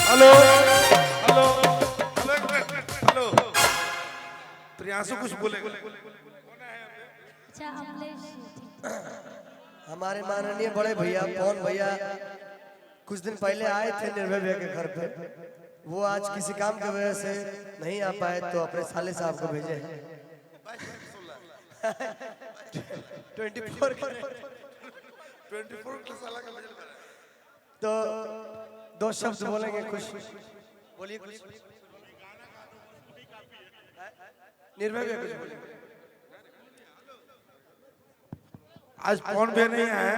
Hello hello hello Priyanshu कुछ बोलेगा। हमारे माननीय बड़े भैया पवन भैया कुछ दिन पहले आए थे निर्भय भैया के घर पे। वो आज किसी काम की वजह से नहीं आ पाए तो अपने साले साहब को भेजे। 24 तो दो शब्द बोलेंगे। खुश बोलिए कुछ। निर्भय भैया कुछ बोलिए। आज पवन भैया नहीं आए,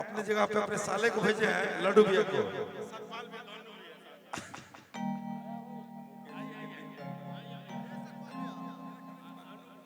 अपनी जगह पे अपने साले को भेजे हैं, लड्डू भैया को।